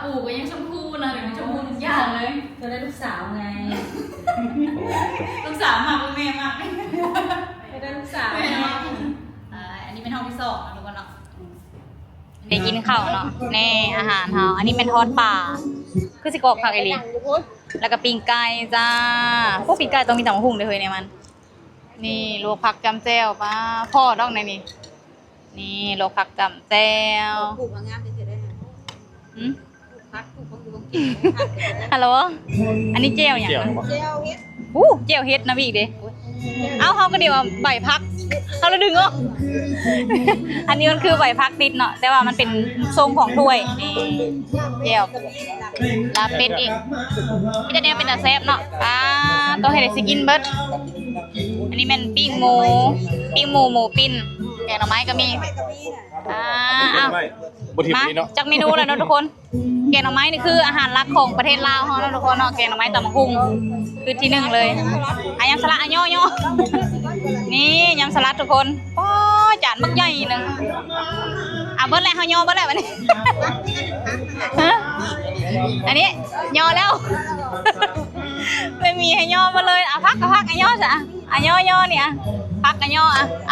ปู่ก็ยังชมพูนะเดี๋ยวชมพูทุกอย่างเลยจะได้ลูกสาวไงลูกสาวมากแม่มากจะได้ลูกสาวแม่มากอันนี้เป็นห้องที่สองนะทุกคนเนาะได้กินข้าวเนาะแน่อาหารเฮาอันนี้เป็นทอดป่าคือสิกรอบผักไอรีแล้วก็ปิ้งไก่จ้าพวกปิ้งไก่ต้องมีตำมะฮุ่งด้วยในมันนี่ลวกผักจำแจ่วป้าพ่อดอกในนี่ลวกผักจำแจ่วปลูกงามจะได้ผักปลูกบางทีฮัลโหลอันนี้แจ่วอย่างแจ่วเฮ็ดแจ่วเฮ็ดนะพี่อีกเด้เอาเขาก็เดี๋ยวใบพักเขาแล้วดึงออกอันนี้มันคือใบพักติดเนาะแต่ว่ามันเป็นทรงของถ้วยนี่แจ่วลาเป็ดอีกพี่จะเนี่ยเป็นตาแซ่บเนาะต้องให้ได้สิกินเบิร์ดอันนี้มันปิ้งหมูปิ้นแกงหน่อไม้ก็มีมาจากเมนูเลยเนาะทุกคนแกงหน่อไม้นี่คืออาหารหลักของประเทศลาวเนาะทุกคนเนาะแกงหน่อไม้ตำบักหุ่งคือที่หนึ่งเลยยำสลัดย่อนี่ยำสลัดทุกคนป้อจานบักใหญ่หนึ่งเบิร์ดแล้วเขาย่อเบิร์ดแล้ววันนี้อันนี้ย่อแล้วไม่มีให้ย่อมาเลยพักย่อจ้ะย่อเนี่ยพักกันย่อ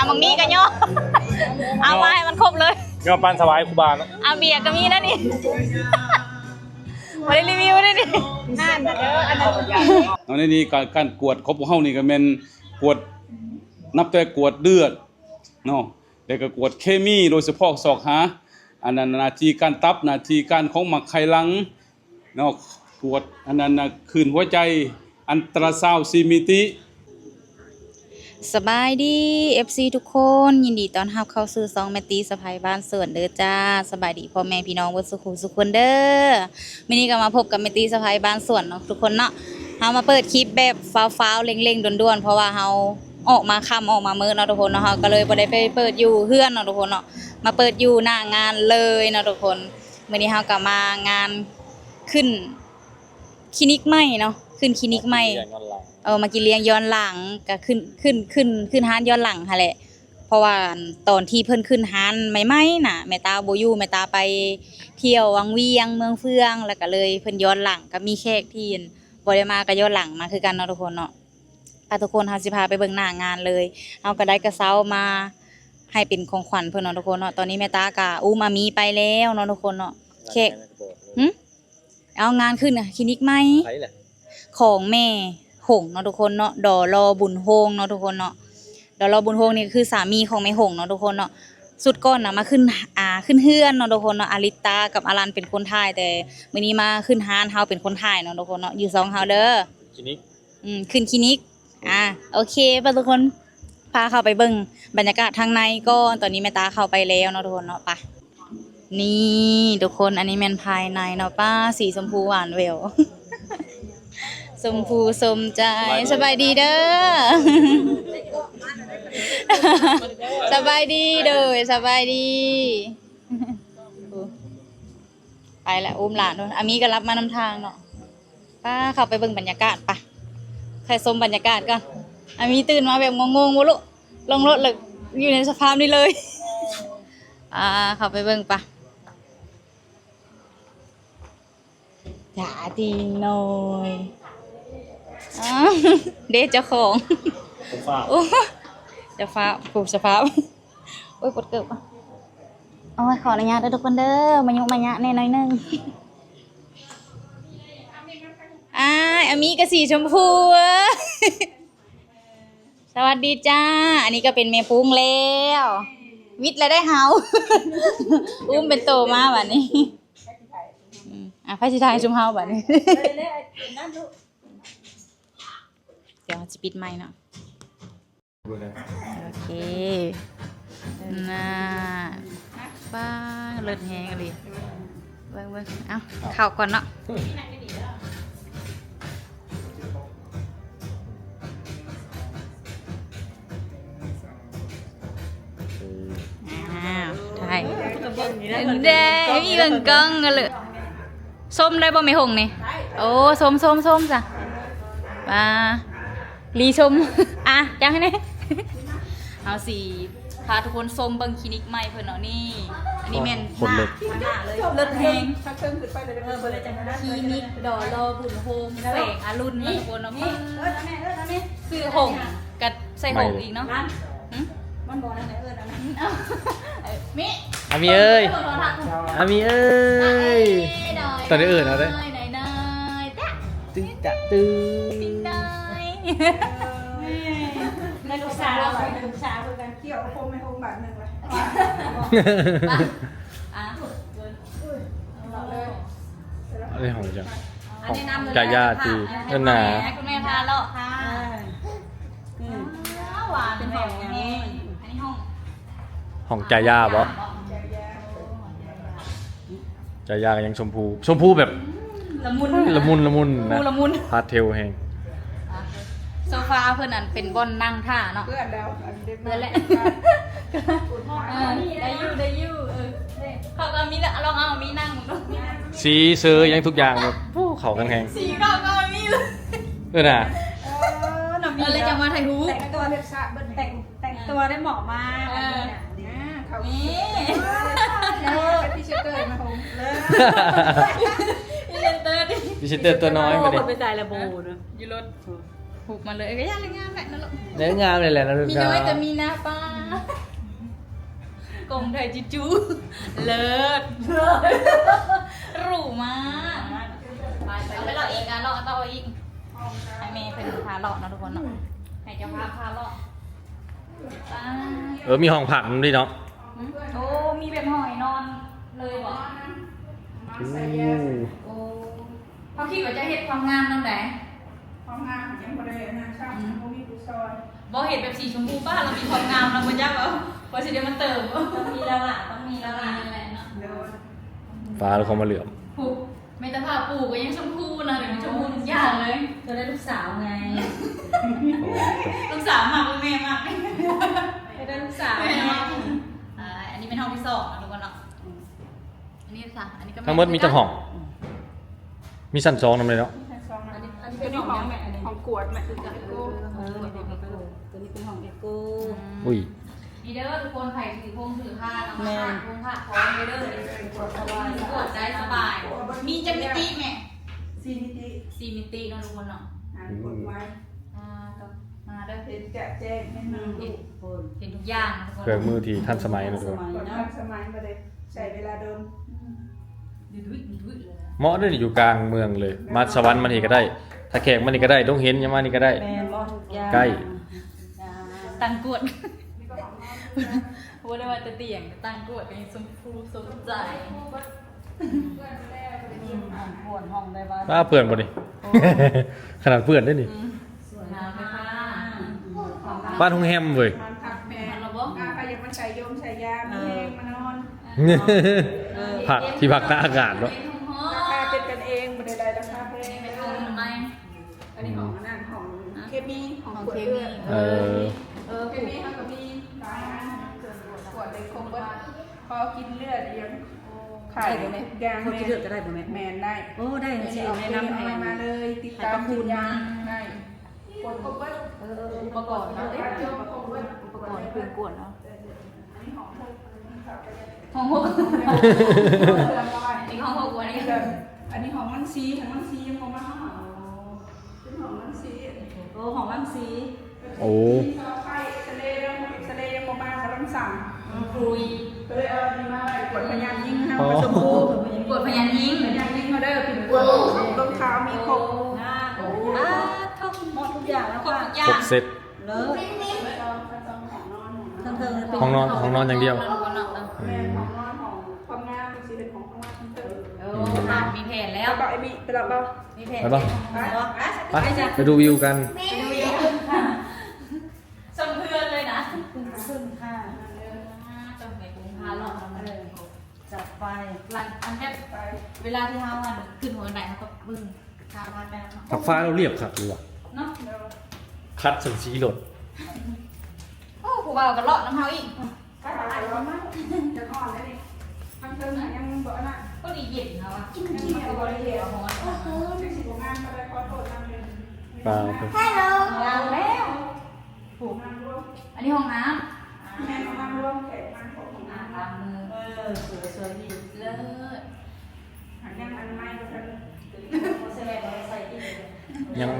มังมีกันย่อเอามาให้มันครบเลยย่อปันสบายคูบานเบียร์ก็มีนะนี่มาได้รีวิวด้วยนี่นั่นอันนั้นนี่การกวดครบของเฮานี่ก็เป็นกวดนับแต่กวดเลือดเนาะแล้วก็กวดเคมีโดยเฉพาะศอกหาอันนั้นนาทีการตับนาทีการของหมักไขลังเนาะกวดอันนั้นคืนหัวใจอันตราซาวด์ซีมิติสบายดี FC ทุกคนยินดีต้อนรับเข้าสู่ซองแมตตี้สะพายบ้านสวนเด้อจ้าสบายดีพ่อแม่พี่น้องวัดสุขคนเด้อมื้อนี้ก็มาพบกับแมตตี้สะพายบ้านสวนเนาะทุกคนเนาะเฮามาเปิดคลิปแบบฟ้าวๆเร่งๆด่วนๆเพราะว่าเฮาออกมาค่ำออกมามื้อเนาะทุกคนเนาะเฮาก็เลยบ่ได้ไปเปิดอยู่เฮือนเนาะทุกคนเนาะมาเปิดอยู่หน้างานเลยเนาะทุกคนมื้อนี้เฮาก็มางานขึ้นคลินิกใหม่เนาะขึ้นคลินิกใหม่มากินเลี้ยงย้อนหลังก็ขึ้นฮานย้อนหลังค่ะแหละเพราะว่าตอนที่เพิ่นขึ้นฮานใหม่ๆน่ะแม่ตาบ่อยู่แม่ตาไปเที่ยววังเวียงเมืองเฟืองแล้วก็เลยเพิ่นย้อนหลังก็มีแขกที่บ่ได้มาก็ย้อนหลังมาคือกันเนาะทุกคนเนาะทุกคนเฮาสิพาไปเบิ่งหน้างานเลยเฮาก็ได้กระเช้ามาให้เป็นของขวัญเพิ่นเนาะทุกคนเนาะตอนนี้แม่ตาก็มามีไปแล้วเนาะทุกคนเนาะแขกเอางานขึ้นคลินิกใหม่ของแม่หงเนาะทุกคนเนาะดอรอบุญโฮงเนาะทุกคนเนาะดอรอบุญโฮงนี่คือสามีของแม่หงเนาะทุกคนเนาะสุดก้อนน่ะมาขึ้นเฮือนเนาะทุกคนเนาะอาริตากับอารันเป็นคนถ่ายแต่มื้อนี้มาขึ้นฮานเฮาเป็นคนถ่ายเนาะทุกคนเนาะอยู่2เฮาเด้อคลินิกขึ้นคลินิกโอเคป่ะทุกคนพาเข้าไปเบิ่งบรรยากาศทางในก่อนตอนนี้แม่ตาเข้าไปแล้วเนาะทุกคนเนาะไปนี่ทุกคนอันนี้แม่นภายในเนาะป้าสีชมพูหวานแหววสมภูสมใจสบายดีเด้อสบายดีเด้อสบายดีไปละอุ้มหลานด้วยอามีก็รับมานำทางเนาะป้าเข้าไปเบิ่งบรรยากาศปะใครชมบรรยากาศกันอามีตื่นมาแบบงงๆวะลูกลงรถเลยอยู่ในสภาพนี้เลยเข้าไปเบิ่งปะจ๋าจริงหน่อยเด็กเจ้าของจะฟ้าผูกสภาพโอ้ยปวดเกือบเอาไว้ขออนุญาตทุกคนเด้อมายุมายะแน่น้อยนึงอามีกระสีชมพูสวัสดีจ้าอันนี้ก็เป็นเมพุงแล้ววิทย์แล้วได้เฮาอุ้มเป็นโตมาแบบนี้พระชิตาชุมเฮาแบบนี้เดี๋ยวจะปิดไมค์เนาะโอเคน่าป้าเลิศแฮงเลยเบิ่งเอาเข้าก่อนเนาะถ่ายเด้มีเบิ่งกล้องกันเลยส้มได้บ่ไม่หงนี่โอ้ส้มจ้ะมารีชมจังให้เนี่ยเอาสิพาทุกคนชมเบิ่งคลินิกใหม่เพิ่นเนาะนี่ อันนี้แม่น คนเลิศ หน้าเลยเลิศแฮง ถ้าเครื่องขึ้นไปเลย เบอร์เลยจังนะคลินิกดอลอบุญโฮมแสงอรุณนะทุกคนเนาะซื้อหงกับใส่หงอีกเนาะ มันบอกนั่นแหละนั่น มิ อามีเอ้ยอามีเอ้ยตอนนี้เอาได้ นายจ้ะ ตึ๊ดตะตึ๊ ติ๊ง ด นาย ในลูกสาวลูกสาวคือการเกี่ยวคมไม่คมบาทหนึ่งเลย อ่ะ อะไรของจัง อันนี้นำเลย จ่ายยาตีเงินหนา คุณแม่พาเลาะค่ะหวานเป็นแบบนี้อันนี้ห้อง ของจ่ายยาบ่จ่ายยาก็ยังชมพูแบบ ละมุน ละมุนนะ ละมุน พาเทลแฮง โซฟาเพื่อนนั่นเป็นบอนนั่งท่าเนาะ เพื่อนดาว เพื่อนแหละได้อยู่เขาก็มีลองเอามีนั่งมึงดู สีเซอร์ยังทุกอย่างแบบผู้เขากันแฮง สีก็มีเลย น่ะ เลยจังมาไทยฮู แต่งตัวเล็บสะแต่งตัวได้เหมาะมากเขา นี่ เป็นพี่เชเตอร์มาคงเลย อีเลนเตอร์ดิ ดิจิเตอร์ตัวน้อยมาดิ ไปจ่ายระโบนะ อยู่รถผูกมาเลยก็ย่าเลยงามแหละนั่นแหละ เนื้องามเลยแหละนะลูก มี ค้า น้อยแต่มีหน้าป้ากงไทยจิจูเลิศหรูมากไปเลาะอีกเลาะต่ออีกให้เมย์เป็นพาเลาะนะทุกคนเนาะให้เจ้าพาเลาะ มีห้องผักมันดิเนาะ โอ้มีแบบหอยนอนเลยบอกโอ้เขาคิดว่าจะเห็ดความงามนั่นแหละ ความงามยังบ่ได้นะช่างโมมีผู้ซอย บอกเห็ดแบบสีชมพูบ้านเรามีความงามเราไม่ยักเอาพอสิเดี๋ยวมันเติมต้องมีแล้วล่ะต้องมีแล้วล่ะนั่นแหละเนาะ เดี๋ยว ฟ้าแล้วเขามาเหลือม ผูกเมตาภาพปลูกก็ยังชมพูนะเดี๋ยวมันชมพูทุกอย่างเลย จะได้ลูกสาวไง ลูกสาวมากลูกแม่มาก จะได้ลูกสาว แม่ ไง มากอันนี้เป็นห้องที่สองนะทุกคนเนาะอันนี้ค่ะอันนี้ก็ ทั้งหมดมีจังห้อง มีสั้น2นำเลยเนาะ อันนี้เป็นของแม่ของกวดแม่คือกับเอโก้ตัวนี้เป็นของเอโก้ อุ้ย ดีเด้อทุกคนไผ่ถือพงถือผ้าธรรมชาติพงผ้าพร้อมเด้อปวดใจสบาย มีจักรตี้แม่ ซีนิติ 4 มิติเนาะทุกคนเนาะ กดไว้ ก็มาเด้อ เห็นแจกแจ้งให้มัน เห็นทุกอย่างนะทุกคน เครื่องมือที่ทันสมัยนะทุกคน กดทันสมัยมาเลยใช้เวลาเดิม ดุยเลย เหมาะด้วยนี่อยู่กลางเมืองเลย มาสวรรค์มันนี่ก็ได้ ถ้าแขกมันนี่ก็ได้ต้องเห็นยังมานี่ก็ได้ ใกล้ ตังกวดว่าได้ว่าจะเตียงตังกวดเป็นสมพูสมใจ ปวดห้องได้บ้าง ป้าเปื่อนบ่นี่ ขนาดเปื่อนได้นี่ น้ำไปค่ะ บ้านทุ่งแฮมเว้ย มันพักแม่ใครอยากมาใส่ยมใส่ยามีเองมานอน ผักที่ผักตากอากาศเนาะ ราคาเป็นกันเองไม่ได้ราคาแพง ไปทำทำไม อันนี้ของนั่นของเคมีของขวด เคมี เลือด เค เคมีเขาก็มีหลายอันขวดเลยคงว่าพอกินเลือดยังไข่ยาง เขาจะเลือกก็ได้บ่แม่ แมนได้ โอ้ได้ ไม่ สิ ใช่เอา แนะ แนะ นำ นำ ให้ ให้มาเลยติดตามคุณยางได้กดครบเบิ้ล อุปกรณ์เนาะ อุปกรณ์ อุปกรณ์เครื่องกวนเนาะ อันนี้ของ ของหกนี่ของหกวันนี้ อันนี้ของมันซีของมันซียังของมันห่อเป็นของมันซี โอ้ของลังสี โอ้ ไข่ทะเลยังบ่มาเขาต้องสั่ง คุย ก็เลยเอาดีมากกดพยานยิงนะผสมพู กดพยานยิง พยานยิงมาได้ปิ่นกวนรองเท้ามีครบ เข้า หมดทุกอย่างแล้ว ครบ ค่ะ ทุกอย่า ครบ ง เซ็ต เลิศทั้งเทิงเป็น ห้องนอนอย่างเดียว แม่ของนอนของความงามสีเป็นของความงามทั้งเติม มีแผนแล้ แล้ว วก็ไอ้บีไปแล้วเปล่า มีแผน ไปปะไปไปดูวิวกัน สมเพื่อนเลยนะ ขึ้นค่ะ ต้องไปกรุงพาหลอกมาเลย จัดไป หลังอันแค่เวลาที่เขาวันขึ้นหัวไหนเขาก็บึ้งทางวันไปแล้ว ผักฟ้าเราเรียบขัดเลยว่ะ เนาะ คัดสันสีหลด โอ้ผู้บ่าวก็เลาะน้ำเฮาอีก ก็หลายวันมากจะอ่อนได้ดิทั้งเติมยังบ่น่ะ ก็ดีเย็นเขาอ่ะ ยังมีบริเวณของมันเป็นสีงามก็เลยขอโทษนำเลย เปล่า ล้างแล้ว ผูกน้ำร่วม อันนี้ห้องน้ แม่น้ำร่วมแขกน้ำของ ำ น้ำ ล้างมือ สวยดี เลิศ หันยังอันไม้ก็ทัน โมเสเลตเราใส่ที่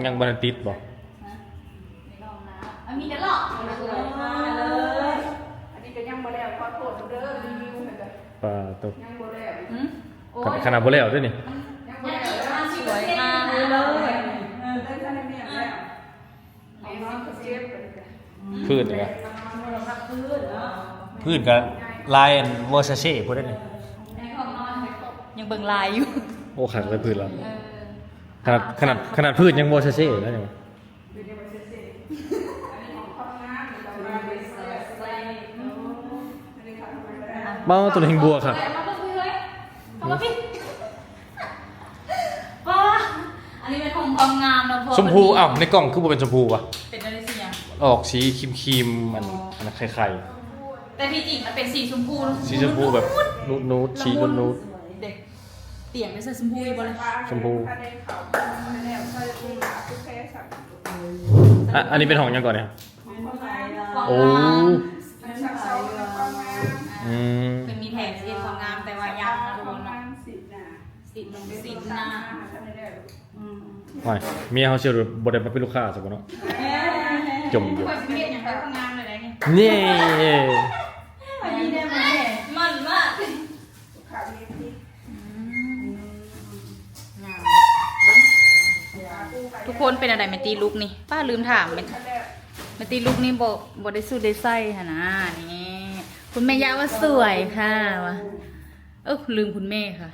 ยังบ่ได้ติดบ่ ไม่ลองนะมีแต่หลอก สวยมากเลย อันนี้ก็ยังบ่แล้วขอโทษเด้อรีวิวให้เลย ปลาตก ยังบ่แล้ว ขนาดบ่แล้วด้วยนี่ ยังบ่แล้วแล้ว สวยมาก เลย ได้ท่านได้แม่แล้วแม่น้องก็เจ็บไปกัน พืชนี่ครับ เราพักพื้นเนาะ พืชกับลายเวอร์ซาเช่พูดได้นี่ ยังเบิ่งลายอยู่ โอ้ขัดเลยพืชแล้วขนาดพืชยังเวอร์ซาเช่แล้วนี่มั้ย อยู่ในวันเสาร์อันนี้ของความงามหรือของงานเลยใส่อันนี้ค่ะทำไมก็ได้ เมาตัวนี้บัวครับ มาเบิ่งพี่เลยเข้ามาพี่ป้าอันนี้เป็นของความงามนะพ่อ ชมพูอ้าวในกล่องคือบ่เป็นชมพูป่ะ เป็นอะไรสิยัง ออกสีครีมๆมันไข่ แต่ที่จริงมันเป็นสีชมพู ๆสีชมพูแบบนูดๆสีนูด เด็กเตียงไม่ใช่ชมพูบ่เลย ชมพู ถ้าได้ข่าวไม่แล้วใส่ดีหลาทุกแค่สั่ง ๆอ่ะอันนี้เป็นของยังก่อนเนี่ย ของใคร โอ้ เป็นสักเซาแล้วก็งาม อืม เป็นมีแถบสีความงามแต่ว่ายังนะทุกคน งา เนาะ มสิบนะ สีนง เป็น สี สิบ ห ห น้า น้าท่านได้แล้ว ไม่เมียเขาเชื่อบ่ได้มาเป็นลูกค้าซะบ่เนาะจมอยู่ คอยสิเฮ็ดหยังไงความงามเลยนะนี่ นี่ วันนี้ได้ไหมแม่ มันมาก ข่าวนี้ที่ ทุกคนเป็นอะไรแมตตีลุกนี่ป้าลืมถามแมต ท่านแล้ว แมตตีลุกนี่บ่ได้สู้ได้ไส้ค่ะนะนี่คุณแม่ย่าว่าสวยค่ะวะลืมคุณแม่ค่ะ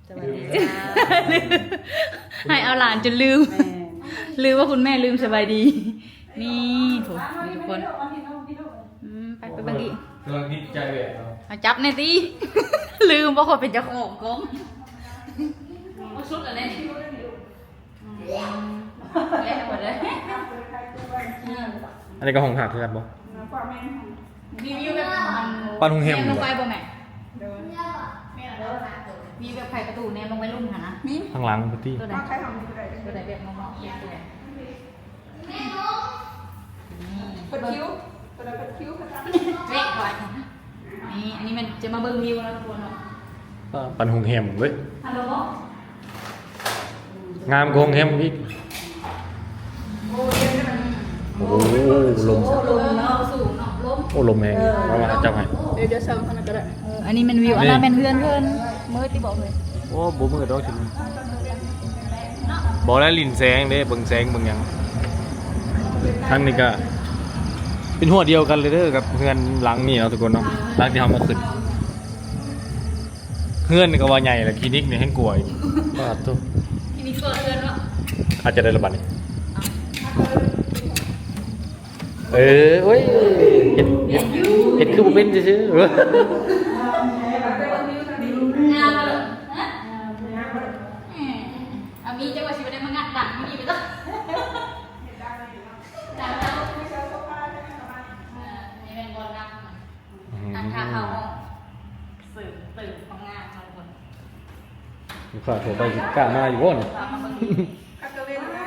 สวัสดีจ้า ให้เอาหลานจนลืม ลืมว่าคุณแม่ลืมสบายดี นี่ถูกทุกคนไปเบิ่งอีก กำลังคิดใจแหวก เอาจับในอยตี ลืมว่าคนเป็นเจ้าของกล้องเอาชุดอะไรนี่เละหมดเลย อันนี้ก็ของหักคือกันบ่ ความแม่ของ รีวิวแบบมัน ปั้นหุงแฮม แน บ่ ลงไปบ่แม่มีแบบไข่ประตูแนมลงไปลุ่มค่ะนะ นี่ ข้างหลังพุตตี้ ตัวไหน ว่าใครทำอะไร ตัวไหนแบบมองๆตัวไหน เปิดคิ้วเปิดคิ้วค่ะ เละก่อนนี่อันนี้มันจะมาเบิ่งวิวแล้วทุกคนเนาะ ปั้นหุงแฮมเว้ย ฮัลโหล งามกว่าหุงแฮมอีก โอ้ยมัน โอ้โหลม ลมเนาะสูงเนาะลม โอ้ลมแรงมาจับให้ เดี๋ยวเซลล์กันก็ได้ อันนี้มันวิวอันนั้นเป็นเพื่อนเพื่อนเมื่อที่บอกเลย โอ้บ่มือดอกถึงบอกแล้วลิ้นแสงเด้เบิ่งแสงเบิ่งหยังทั้งนี้ก็เป็นหัวเดียวกันเลยเด้อกับเพื่อนหลังนี่เนาะทุกคนเนาะหลังที่เฮามาขึ้นเพื่อนนี่ก็ว่าใหญ่แหละคลินิกนี่แห่งกลัวอีกบาดตัว ที่นี่เพื่อนเพื่อนเนาะ อาจจะได้ระบาดนี่เโอ้ยเห็นคือบ่เป็นซื่อๆ งานเลยฮะอามีจะว่าชีวิตได้มางัดดังไม่ดีไปต้องดังแล้วนี่เป็นบอลดังดังท่าเขาสื่อตื่นของงานเราคน ลูกค้าโทรไปกล้ามาอยู่บ่นี่ ตามมาเบิ่ง คัตเตอร์เวนนะ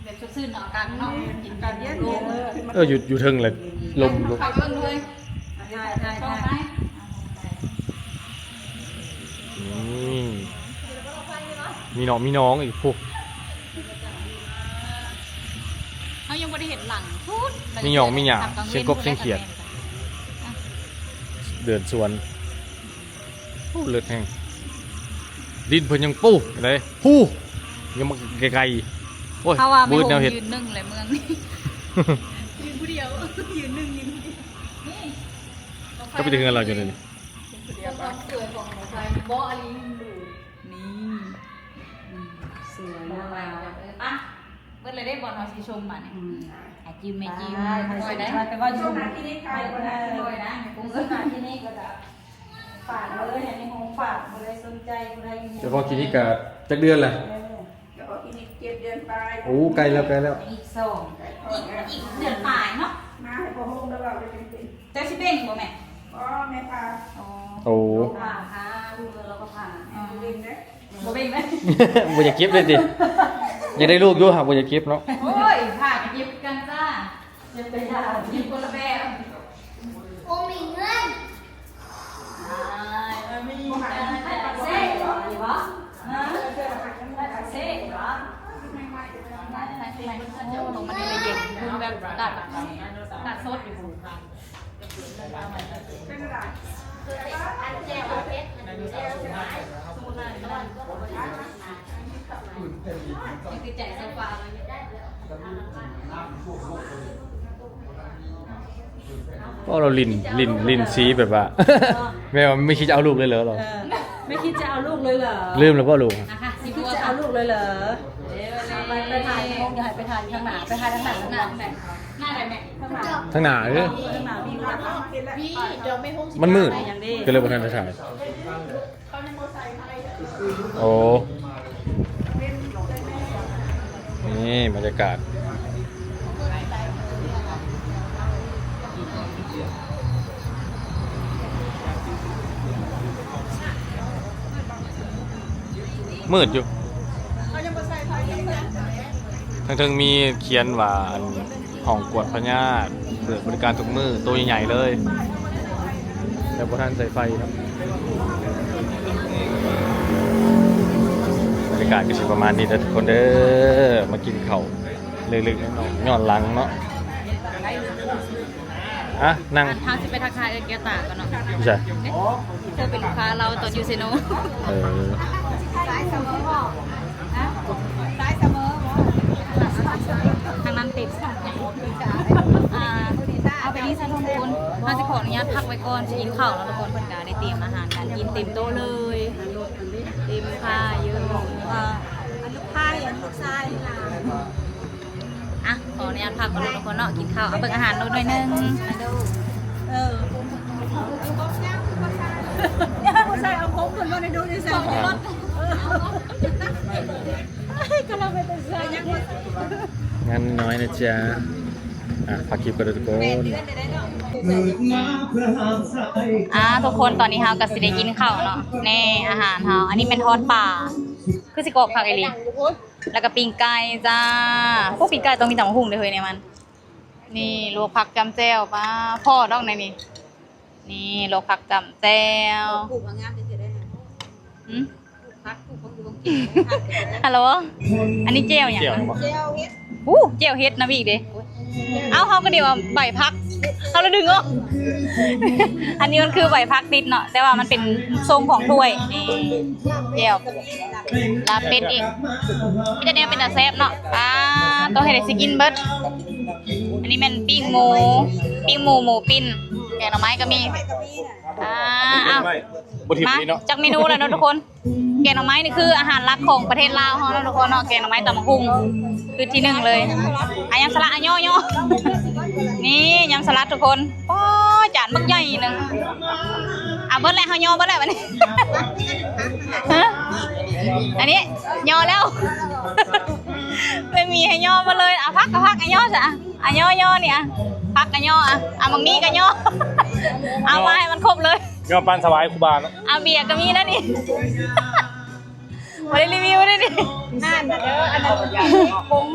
แบบชุดซื่นเนาะกันเนาะกิน กา กั ร น เย็น ล เย็ ง น อยู่เทิงเลยลม เขาเบิ่งเลย ใช่ใช่ ชอบ ใช่ ไหม มีน้องอีกพวก เขายังไม่ได้เห็นหลังพูด มีหยองมีหยาเชียงกบเชียงเขียด เดินสวนโอ้เลือดแห้งดินเพิ่นยังปูอะไรปูยังมาไกลๆโอ้ย เขาว่าไม่ บืด โห แนวเห็ด ยืนหนึ่งเลยเมืองนี้ ยืนผู้เดียว ยืนหนึ่งยืนนี่ ก็ไปถึงกันเราอยู่เลยนี่ ความสวยของหัวใจบออลีดูนี่ สวย มอง มาก ไปอ่ะเมื่อไรได้บอลเขาสีชมมาเนี่ยหาจิ้มไม่จิ้ม ได้ใคร โอ้ ส ย น ได้ ใจไปว่าอ ช่ว ยู่ งนั้นที่นี่ใครก็ได้ โอ้ยนะกุ้ง สถานที่นี่ก็จะฝากมาเลยในห้องฝากมาเลยสนใจมาเลย เจ้าของคลินิกก็จักเดือนแหละ เดี๋ยวอีนี่เก็บเดือนไป โอ้ไกลแล้ว อีกสองอีกเดือนปลายเนาะ มาให้พ่อห้องแล้วเราจะเป็น เจ้าชิเบ้งบ่แม่ อ๋อแม่พา อ๋อ โอ้ ผ่าค่ะดูแล้วก็ผ่า เล่นนะ บ่เบ้งไหม บ่อยากเก็บเลยดิอยากได้ลูกอยู่หากบ่อยากเก็บเนาะ โอ้ยผ่ากันยิบกันจ้า จะไปยา ยิบคนละแบบ โอมีเงิน ดัดสดอยู่ เป็นอะไร คือใจโซฟามันได้ ก็เราลินซีแบบว่า แม่ว่าไม่คิดจะเอาลูกเลยเหรอเรา ไม่คิดจะเอาลูกเลยเหรอ ลืมแล้วพ่อลูก นะคะสิ คิด บัว จะ ค่ะ เอาลูกเลยเหรอไปถ่ายห้องอย่าให้ไปถ่ายข้างหน้าไปถ่ายข้างหน้าข้างหน้า หน้าอะไรแม่ ข้างหน้า ทั้งหนาเลย ข้างหน้าพี่รัก มันมืดก็เลยบ่ทันได้ถ่ายโอ้นี่บรรยากาศมืดอยู่ทั้งมีเขียนว่าอันห้องกวดพญาติเปิดบริการทุกมือตัวใหญ่ๆเลยแต่พอท่านใส่ไฟครับบรรยากาศก็สิประมาณนี้นะทุกคนเด้อมากินข้าวเล็กๆน้อยๆย้อนหลังเนาะอ่ะนั่ง ทางที่ไปทักทายเกียร์ตากันเนาะ ไม่ใช่ เธอเป็นลูกค้าเราตอนยูเซโน เออ สายเสมอบ่นะสายเสมอบ่ ทางนั้นติดเอาไปนี่ซะทุกคนเราจะขออนุญาตพักไว้ก่อนจะกินข้าวแล้วทุกคนเพิ่นก็ได้เตรียมอาหารการกินเต็มโต๊ะเลยเต็มผ้าเยอะ อันลูกพายอันลูกชายหลาน อ่ะขออนุญาตพักก่อนทุกคนเนาะกินข้าวเอาเบิ่งอาหารหน่อยนึง เออเนี่ยผู้ชายเอาผมคนมาในดูดิฉันรถก็เราไปเป็นเสื้อยัง งั้นน้อยนะจ๊ะอ่ะฝากคลิปกันด้วยทุกคน ทุกคนตอนนี้เฮาก็สิได้กินข้าวเนาะแน่อาหารเฮาอันนี้เป็นทอดป่าคือสิกรอบผักอีหลีแล้วก็ปิ้งไก่จ้าพวกปิ้งไก่ต้องมีตำบักหุ่งด้วยเฮ้ยในมันนี่ลวกผักจำแจ่วป้าพ่อดอกไหนนี่นี่ลวกผักจำแจ่ว ปลูกงามจะได้ หืม พักปลูกคนอยู่ ฮัลโหลอันนี้แจ่วหยัง เกี่ยว นะ ปะ เจ้าเฮ็ด แจ่วเฮ็ดนะพี่อีกเด้เอาเฮาก็เดี๋ยวว่าใบพักเฮาแล้วดึงออก อันนี้มันคือใบพักติดเนาะแต่ว่ามันเป็นทรงของถ้วยนี่แจ่วลาเป็ดอีกมีแต่แนวเป็นตาแซ่บเนาะต้องให้ได้สิกินเบิดอันนี้แม่นปิ้งหมูหมูปิ้นแกงหน่อไม้ก็มีอ้าว บทิม มา นี้เนาะ จากเมนูแล้วเนาะทุกคนแกงหน่อไม้นี่คืออาหารหลักของประเทศลาวเฮาเนาะทุกคนเนาะแกงหน่อไม้ตำบักหุ่งคือที่หนึ่งเลยอ่ะยำสลัดอ่ะย่อนี่ยำสลัดทุกคนโอ้จานบักใหญ่หนึงเบิดแล้วเฮาย่อเบิดแล้วบัดนี้ ฮะอันนี้ย่อแล้ว ไม่มีให้ย่อมาเลยพักก็พักอ่ะย่อซะอ่ะย่อเนี่ยพักก็ย่อบางนี้ก็ย่อ เอามาให้มันครบเลย ก็ปันสบายคูบาเนาะ เบียร์ก็มีนะนี่ มาได้รีวิวด้วยนี่ นั่นเด้ออันนั้นคง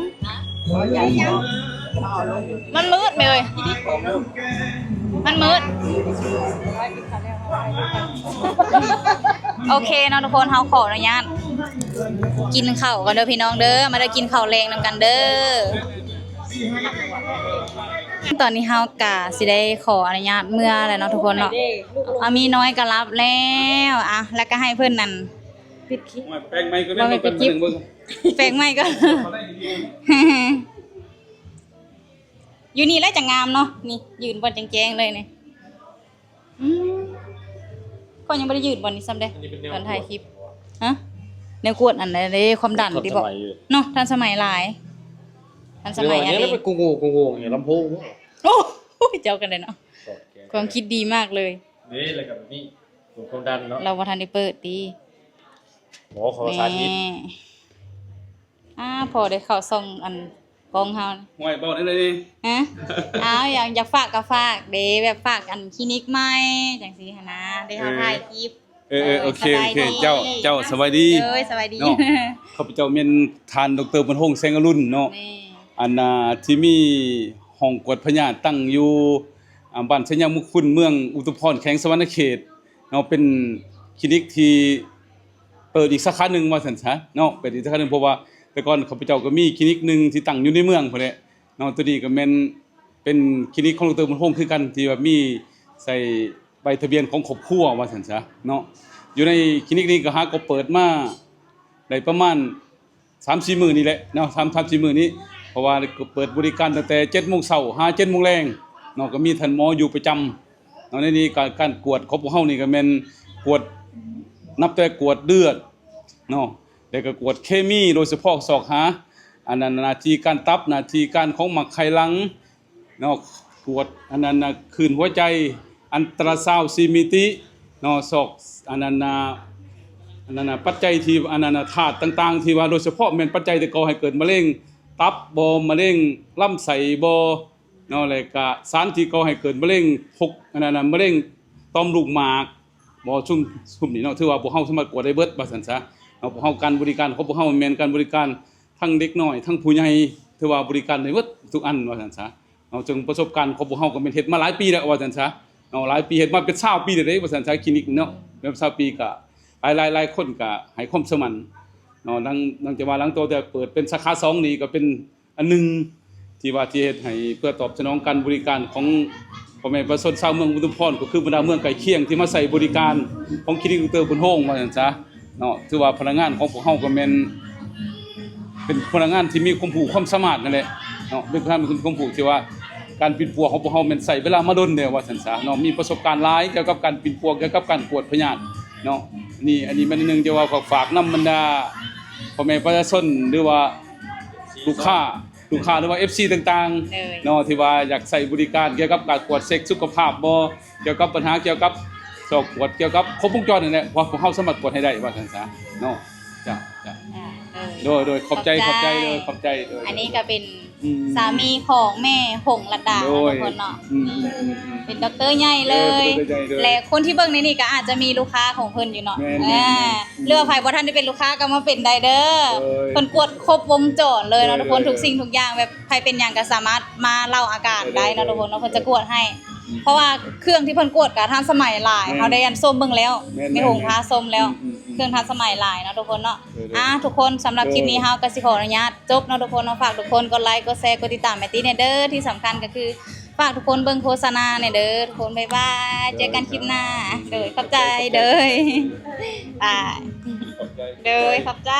มันมืดไปเลยมันมืด โอเคเนาะทุกคนเฮาขออนุญาตกินข้าวกันเด้อพี่น้องเด้อมาได้กินข้าวแรงนำกันเด้อตอนนี้เฮากะสิได้ขออนุญาตเมื่อแล้วเนาะทุกคนเนาะมีน้อยก็รับแล้วแล้วก็ให้เพิ่นนั่น ปิดคลิป แป้งไม้ก็ได้มาเป็นหนึ่งเบิ่ง แปลงใหม่ก็ อยู่นี่แล้วจะงามเนาะนี่ยืนบนแจ้งๆเลยนี่ก็ยังไม่ได้ยืนบนนี้ซ้ำเด้ตอนถ่ายคลิปฮะแนวกวดอันไหนเด้ความดันที่บอกเนาะทันสมัยหลายทันสมัยอัน นี้ นี้ เป็นกูอย่างลำโพง โอ้เจ้ากันเลยเนาะความคิดดีมากเลย นี่อะไรกับนี่สูงความดันเนาะ เราบ่ทันได้เปิดดี หมอขอสาธิต พอได้เข้าส่องอันกองเฮา ห่วยบอกได้เลยนี่ ฮะอยากฝากก็ฝากเด้แบบฝากอันคลินิกใหม่จังซี่หั่นนะได้เฮาถ่ายคลิป โอเคเจ้าสวัสดี สวัสดี เนาะข้าพเจ้าแม่นทานดรบรรพงษ์แสงอรุณเนาะ นี่ อันที่มีห้องกวดพญาตั้งอยู่บ้านชัยยมุขคุณเมืองอุทุมพรแขวงสวรรณเขตเนาะเป็นคลินิกที่เปิดอีกสาขาหนึงว่าซั่นซะเนาะเปิดอีกสาขาหนึงเพราะว่าแต่ก่อนข้าพเจ้าก็มีคลินิกหนึงที่ตั้งอยู่ในเมืองพุ่นแหละ เนาะตัวนี้ก็แม่นเป็นคลินิกของดรบุญโฮมคือกันที่ว่ามีใส่ใบทะเบียนของครอบครัวว่าซั่นซะเนาะอยู่ในคลินิกนี้ก็หาก็เปิดมาได้ประมาณ 3-4 มื้อนี่แหละเนาะ3-4 มื้อนี้เพราะว่าก็เปิดบริการตั้งแต่ 7:00 นเช้าหา 7:00 นแลงเนาะก็มีท่านหมออยู่ประจำเนาะในนี้การกวดของพวกเฮานี่ก็แม่นกวดนับแต่กวดเลือดเนาะแล้วก็กวดเคมีโดยเฉพาะสอกหาอันนั้นหน้าที่การตับหน้าที่การของหมักไขลังเนาะกวดอันนั้นน่ะคลื่นหัวใจอัลตราซาวด์4มิติเนาะสอกอันนั้นน่ะปัจจัยที่อันนั้นน่ะธาตุต่างๆที่ว่าโดยเฉพาะแม่นปัจจัยที่ก่อให้เกิดมะเร็งตับบ่มะเร็งลำไส้บ่เนาะแล้วก็สารที่ก่อให้เกิดมะเร็งพกอันนั้นน่ะมะเร็งต่อมลูกหมากบ่ซุ่มนี่เนาะถือว่าพวกเฮาสามารถกวดได้เบิดว่าซั่นซะเนาะพวกเฮาการบริการของพวกเฮาแม่นการบริการทั้งเด็กน้อยทั้งผู้ใหญ่ถือว่าบริการได้เบิดทุกอันว่าซั่นซะเนาะจึงประสบการณ์ของพวกเฮาก็แม่นเฮ็ดมาหลายปีแล้วว่าซั่นซะเนาะหลายปีเฮ็ดมาเป็น20ปีแล้วเด้ว่าซั่นซะคลินิกเนาะแบบ20ปีก็หลายคนก็ให้ความสมันเนาะดังจะว่าหลังโตแต่เปิดเป็นสาขา2นี่ก็เป็นอันหนึงที่ว่าที่เฮ็ดให้เพื่อตอบสนองการบริการของพ่อแม่ประชาชนชาวเมืองอุทุมพรก็คือบรรดาเมืองใกล้เคียงที่มาใช้บริการของคลินิกดรบุญโฮงว่าซั่นซะเนาะถือว่าพนักงานของพวกเฮาก็แม่นเป็นพนักงานที่มีความรู้ความสามารถนั่นแหละเนาะเป็นความรู้ที่ว่าการปิดปัวของพวกเฮาแม่นใช้เวลามาดนเด้อว่าซั่นซะเนาะมีประสบการณ์หลายเกี่ยวกับการปิดปัวเกี่ยวกับการกวดพยาธิเนาะอันนี้มันนึงจะว่าฝากนำบรรดาพ่อแม่ประชาชนหรือว่าลูกค้าหรือว่า FC ต่างๆเนาะที่ว่าอยากใช้บริการเกี่ยวกับการตรวจเช็คสุขภาพบ่เกี่ยวกับปัญหาเกี่ยวกับสอบตรวจเกี่ยวกับครบวงจรนั่นแหละว่าพวกเฮาสามารถตรวจให้ได้ว่าซั่นซะเนาะจ้ะโดยขอบใจโดย อันนี้ก็เป็นสามีของแม่หงลัดดาทุกคนเนาะเป็นด็อกเตอร์ใหญ่เลยและคนที่เบิ่งในนี่ก็อาจจะมีลูกค้าของเพิ่นอยู่เนาะเรือไผบ่ทันได้เป็นลูกค้าก็มาเป็นได้เด้อเพิ่นกวดครบวงจรเลยเนาะทุกคนทุกสิ่งทุกอย่างแบบใครเป็นหยังก็สามารถมาเล่าอาการได้เนาะทุกคนเนาะเพิ่นจะกวดให้เพราะว่าเครื่องที่เพิ่นกวดก็ทันสมัยหลายเฮาได้อันส้มเบิ่งแล้วมีหงพาส้มแล้วเครื่องทันสมัยหลายเนาะทุกคนเนาะทุกคนสำหรับคลิปนี้เฮาก็สิขออนุญาตจบเนาะทุกคนเนาะฝากทุกคนกดไลค์กดแชร์กดติดตามแม่ตี้เด้อที่สำคัญก็คือฝากทุกคนเบิ่งโฆษณาเด้อทุกคนบ๊ายบายเจอกันคลิปหน้าเด้อขอบใจเด้อขอบใจ